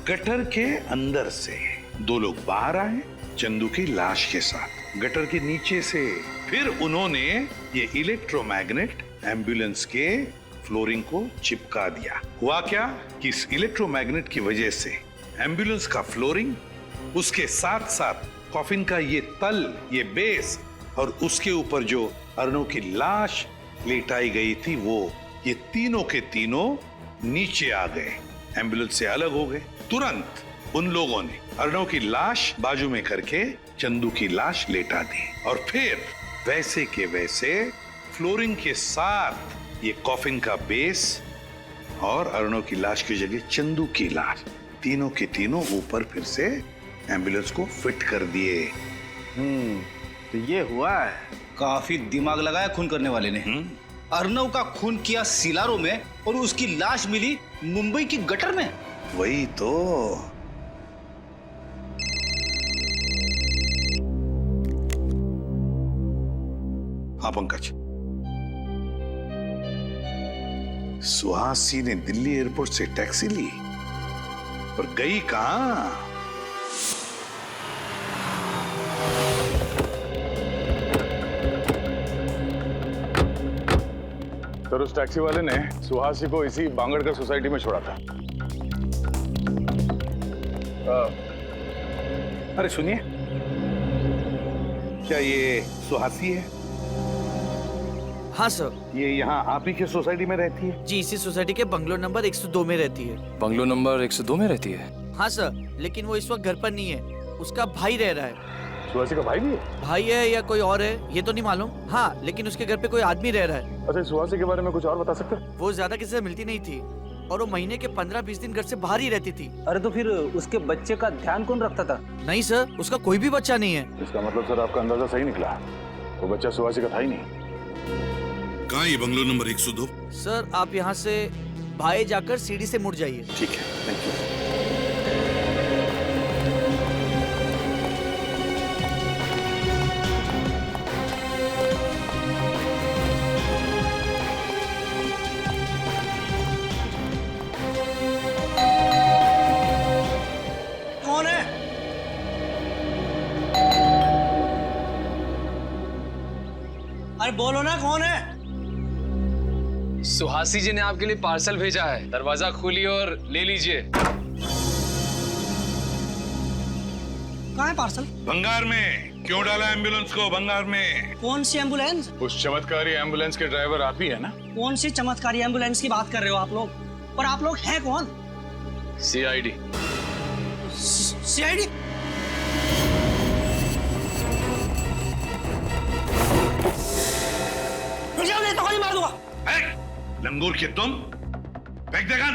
गटर के अंदर से 2 लोग बाहर आए चंदू की लाश के साथ। गटर के नीचे से फिर उन्होंने ये इलेक्ट्रोमैग्नेट एम्बुलेंस के फ्लोरिंग को चिपका दिया। हुआ क्या कि इस इलेक्ट्रोमैग्नेट की वजह से एम्बुलेंस का फ्लोरिंग, उसके साथ साथ कॉफिन का ये तल, ये बेस और उसके ऊपर जो अर्णव की लाश लेटाई गई थी, वो ये तीनों के तीनों नीचे आ गए, एम्बुलेंस से अलग हो गए। तुरंत उन लोगों ने अर्णव की लाश बाजू में करके चंदू की लाश लेटा दी और फिर वैसे के वैसे फ्लोरिंग के साथ ये कॉफिन का बेस और अर्णव की लाश की जगह चंदू की लाश, तीनों के तीनों ऊपर फिर से एम्बुलेंस को फिट कर दिए। तो ये हुआ है। काफी दिमाग लगाया खून करने वाले ने। अर्णव का खून किया सिलारो में और उसकी लाश मिली मुंबई की गटर में। वही तो। हाँ पंकज, सुहासी ने दिल्ली एयरपोर्ट से टैक्सी ली, पर गई कहां? सर उस टैक्सी वाले ने सुहासी को इसी बांगड़कर सोसाइटी में छोड़ा था। अरे सुनिए, क्या ये सुहासी है? हाँ सर। ये यहाँ आप ही के सोसाइटी में रहती है? जी, इसी सोसाइटी के बंगलो नंबर 102 में रहती है। बंगलो नंबर 102 में रहती है? हाँ सर, लेकिन वो इस वक्त घर पर नहीं है, उसका भाई रह रहा है। सुहासी का भाई भी है? भाई है या कोई और है ये तो नहीं मालूम। हाँ, लेकिन उसके घर पे कोई आदमी रह रहा है। अच्छा, सुहासी के बारे में कुछ और बता सकते हैं? वो ज्यादा किसी से मिलती नहीं थी और वो महीने के 15-20 दिन घर से बाहर ही रहती थी। अरे तो फिर उसके बच्चे का ध्यान कौन रखता था? नहीं सर, उसका कोई भी बच्चा नहीं है। इसका मतलब सर आपका अंदाजा सही निकला, वो बच्चा सुहासी का था ही नहीं। कहाँ ये बंगलो नंबर 102? सर आप यहाँ से बाएं जाकर सीढ़ी से मुड़ जाइए। ठीक है, थैंक यू। कौन है? अरे बोलो ना, कौन है? सुहासी जी ने आपके लिए पार्सल भेजा है, दरवाजा खोलिए और ले लीजिए। कहाँ है पार्सल? भंगार में। क्यों डाला एम्बुलेंस को भंगार में? कौन सी एम्बुलेंस? उस चमत्कारी एम्बुलेंस के ड्राइवर आप ही है ना? कौन सी चमत्कारी एम्बुलेंस की बात कर रहे हो आप लोग? और आप लोग हैं कौन? CID। सीआईडी। नहीं तो गोली मार दूंगा। लंगूर के तुम फेंक दे गन।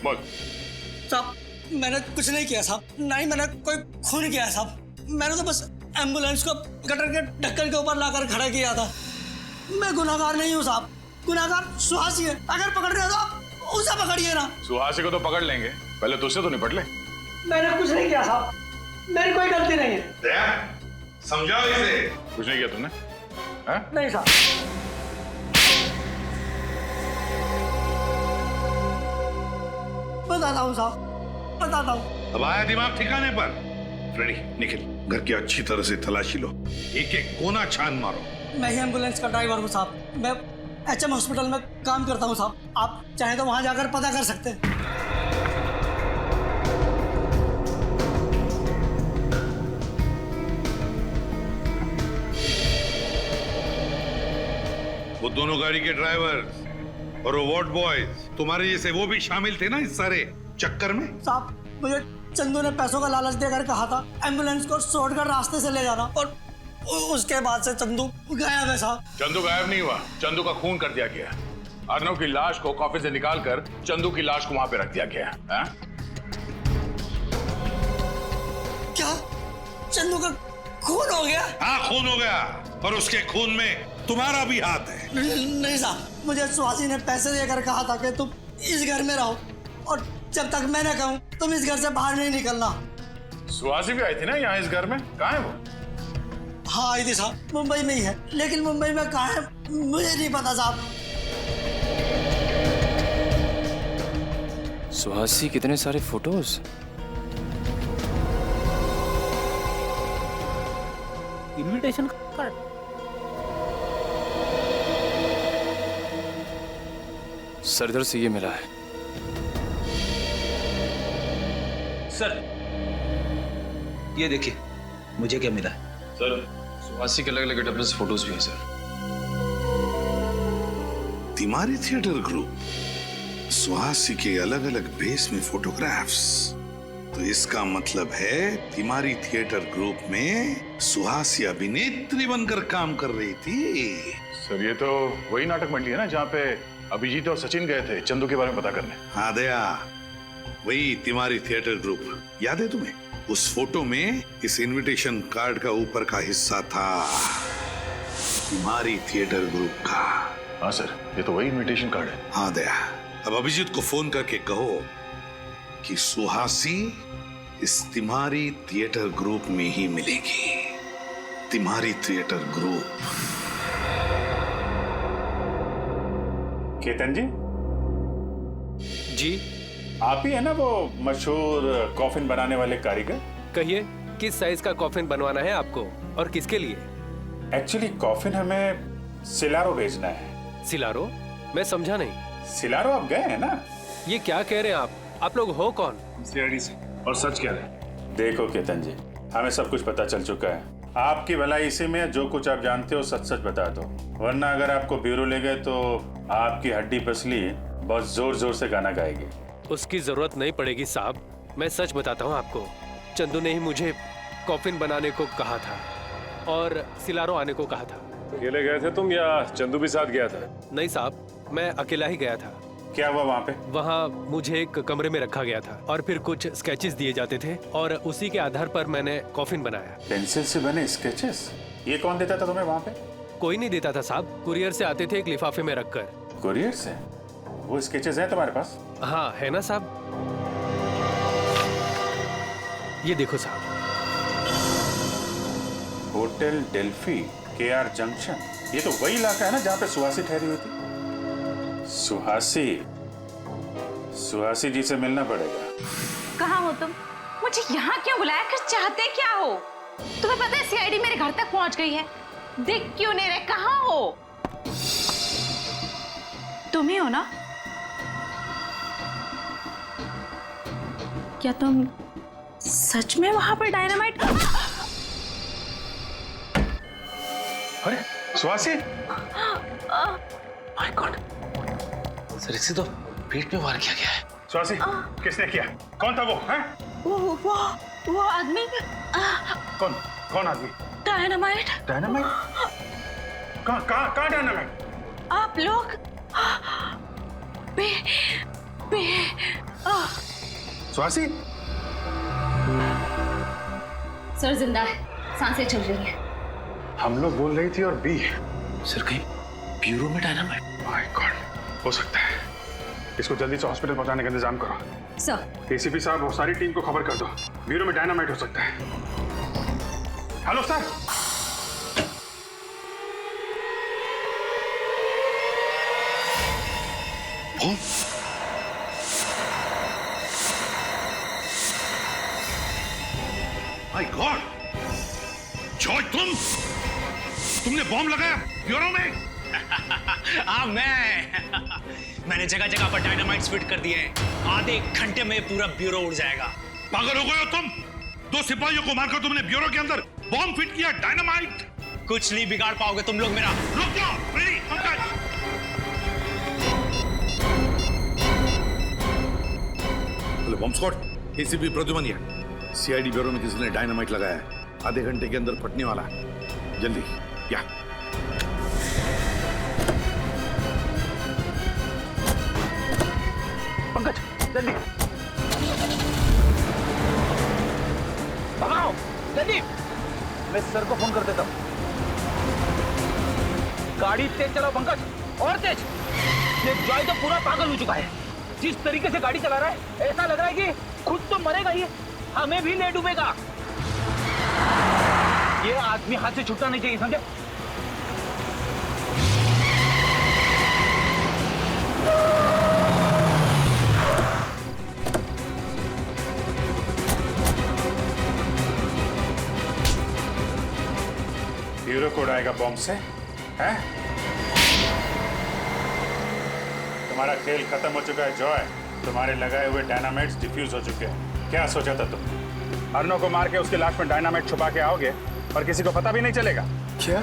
बोल। साहब मैंने कुछ नहीं किया साहब, नहीं मैंने कोई खून किया साहब। मैंने तो बस एम्बुलेंस को गटर के ढक्कन के ऊपर लाकर खड़ा किया था। मैं गुनाहगार नहीं हूँ साहब, गुनाहगार सुहासी है। अगर पकड़ रहे हो तो उसे पकड़िए ना। सुहासी को तो पकड़ लेंगे, पहले तुझसे तो निपट ले। मैंने कुछ नहीं किया साहब, मेरी कोई गलती नहीं है। समझाओ इसे। कुछ नहीं किया तुमने? नहीं साहब। बताता हूँ साहब, बताता हूँ। अब आया दिमाग ठिकाने पर? फ्रेडी निखिल, घर की अच्छी तरह से तलाशी लो, एक एक कोना छान मारो। मैं ही एम्बुलेंस का ड्राइवर हूँ साहब, मैं HM हॉस्पिटल में काम करता हूँ साहब। आप चाहें तो वहां जाकर पता कर सकते हैं। वो दोनों गाड़ी के ड्राइवर और वो वार्ड बॉयज तुम्हारे जैसे वो भी शामिल थे ना इस सारे चक्कर में? साहब मुझे चंदू ने पैसों का लालच देकर कहा था एम्बुलेंस को शॉर्टकट रास्ते से ले जाना, और उसके बाद से चंदू गायब है साहब। चंदू गायब नहीं हुआ, चंदू का खून कर दिया गया। अर्नव की लाश को कॉफी से निकालकर चंदू की लाश को वहां पे रख दिया गया है। क्या चंदू का खून हो गया? हाँ खून हो गया, और उसके खून में तुम्हारा भी हाथ है। नहीं साहब, मुझे सुहासी ने पैसे देकर कहा था कि तुम इस घर में रहो, और जब तक मैं न कहूं तुम इस घर से बाहर नहीं निकलना। सुहासी भी आई थी ना यहाँ इस घर में, कहाँ है वो? हाँ आई थी साहब, मुंबई में ही है, लेकिन मुंबई में कहाँ है मुझे नहीं पता साहब। सुहासी कितने सारे फोटोज। Invitation card. सरदार से ये मिला है। सर ये देखिए मुझे क्या मिला है। सर सुहासी के अलग अलग गेटअप से फोटोज भी हैं सर। तिमारी थिएटर ग्रुप, सुहासी के अलग अलग भेस में फोटोग्राफ्स। तो इसका मतलब है तिमारी थिएटर ग्रुप में सुहासी अभिनेत्री बनकर काम कर रही थी। सर ये तो वही नाटक मंडली है ना जहाँ पे अभिजीत और सचिन गए थे चंदू के बारे में पता करने। हाँ दया, वही तिमारी थिएटर ग्रुप। याद है तुम्हें? उस फोटो में इस इनविटेशन कार्ड का ऊपर का हिस्सा था तिमारी थिएटर ग्रुप का। हाँ सर, ये तो वही इनविटेशन कार्ड है। हाँ दया, अब अभिजीत को फोन करके कहो कि सुहासी इस तिमारी थिएटर ग्रुप में ही मिलेगी। तिमारी थिएटर ग्रुप। केतन जी? जी आप ही है ना वो मशहूर कॉफिन बनाने वाले कारीगर? कहिए, किस साइज का कॉफिन बनवाना है आपको और किसके लिए? एक्चुअली कॉफिन हमें सिलारो भेजना है। सिलारो? मैं समझा नहीं। सिलारो आप गए हैं ना? ये क्या कह रहे हैं आप लोग हो कौन? सीआईडी से। और सच कह रहे हैं। देखो केतन जी, हमें सब कुछ पता चल चुका है। आपकी भलाई इसी में, जो कुछ आप जानते हो सच सच बता दो, वरना अगर आपको ब्यूरो ले गए तो आपकी हड्डी पसली बहुत जोर जोर से गाना गाएगी। उसकी जरूरत नहीं पड़ेगी साहब, मैं सच बताता हूँ आपको। चंदू ने ही मुझे कॉफिन बनाने को कहा था और सिलारो आने को कहा था। अकेले गए थे तुम या चंदू भी साथ गया था? नहीं साहब, मैं अकेला ही गया था। क्या हुआ वहाँ पे? वहाँ मुझे एक कमरे में रखा गया था और फिर कुछ स्केचेस दिए जाते थे और उसी के आधार पर मैंने कॉफिन बनाया। पेंसिल से बने स्केचेस? ये कौन देता था तुम्हें वहाँ पे? कोई नहीं देता था साहब, कुरियर से आते थे एक लिफाफे में रखकर। कुरियर से? वो स्केचेस हैं तुम्हारे पास? हाँ है ना साहब, ये देखो साहब। होटल डेल्फी, KR जंक्शन, ये तो वही इलाका है ना जहाँ पे सुहासी ठहरी हुई थी। सुहासी जी से मिलना पड़ेगा। कहाँ हो तुम? मुझे यहाँ क्यों बुलाया कर? चाहते क्या हो? तुम्हें पता है सीआईडी मेरे घर तक पहुंच गई है। दिख क्यों नहीं रहे? कहाँ हो? तुम ही हो ना? क्या तुम सच में वहां पर डायनामाइट? अरे सुहासी! माय गॉड, सर इसे तो पेट में वार किया गया है। स्वासी, किसने किया? कौन था वो? हैं? वो आदमी। कौन? कौन आदमी? डायनामाइट। डायनामाइट? कहाँ डायनामाइट? आप लोग स्वासी? सर जिंदा है, सांसें चल रही हैं। हम लोग बोल रही थी और बी। सर कहीं ब्यूरो में डायनामाइट? माय गॉड, हो सकता है। इसको जल्दी से हॉस्पिटल पहुंचाने का इंतजाम करो। सर। एसीपी साहब, वो सारी टीम को खबर कर दो, ब्यूरो में डायनामाइट हो सकता है। Hello sir. My God, George तुमने बॉम्ब लगाया ब्यूरो में? हाँ मैंने जगह जगह पर डायनामाइट्स फिट कर दिए हैं। आधे घंटे में पूरा ब्यूरो उड़ जाएगा। पागल हो गए हो तुम? 2 सिपाहियों को मारकर तुमने ब्यूरो के अंदर बॉम्ब फिट किया, डायनामाइट। कुछ नहीं बिगाड़ पाओगे तुम लोग मेरा। रुक जाओ, ready, Pankaj. Hello bomb squad, ACP Pradyuman. CID bureau में किसी ने डायनामाइट लगाया है, आधे घंटे के अंदर फटने वाला है, जल्दी या। पंकज जल्दी भगाओ, जल्दी। मैं सर को फोन कर देता हूँ। गाड़ी तेज चलाओ पंकज, और तेज। ये जॉय तो पूरा पागल हो चुका है। जिस तरीके से गाड़ी चला रहा है, ऐसा लग रहा है कि खुद तो मरेगा ही, हमें भी ले डूबेगा। ये आदमी हाथ से छूटना नहीं चाहिए, समझे? ब्यूरो को उड़ाएगा बॉम्ब से, हैं? तुम्हारा खेल खत्म हो चुका है जॉय। तुम्हारे लगाए हुए डायनामाइट्स डिफ्यूज हो चुके हैं। क्या सोचा था तुम? अर्नो को मार के उसकी लाश में डायनामाइट छुपा के आओगे और किसी को पता भी नहीं चलेगा? क्या?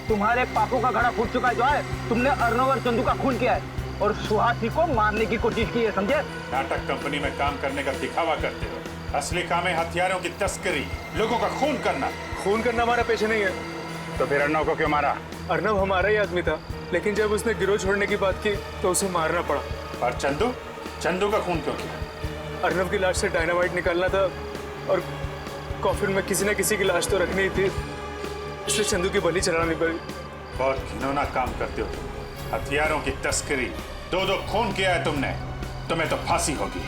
तुम्हारे पापों का घड़ा फूट चुका है जॉय। तुमने अर्नव और चंदू का खून किया है और सुहासी को मारने की कोशिश की है, समझे? नाटक कंपनी में काम करने का दिखावा करते हो। असली काम है हथियारों की तस्करी, लोगों का खून करना। खून करना हमारा पेशा नहीं है। तो फिर अर्नव को क्यों मारा? अर्नव हमारा ही आदमी था, लेकिन जब उसने गिरोह छोड़ने की बात की तो उसे मारना पड़ा। और चंदू? चंदू का खून क्यों किया? अर्नव की लाश से डायनामाइट निकालना था और कॉफिन में किसी न किसी की लाश तो रखनी ही थी, इसलिए चंदू की बलि चढ़ानी पड़ी। बहुत घिनौना काम करते हो तुम, हथियारों की तस्करी। 2-2 खून किया है तुमने, तुम्हें तो फांसी होगी।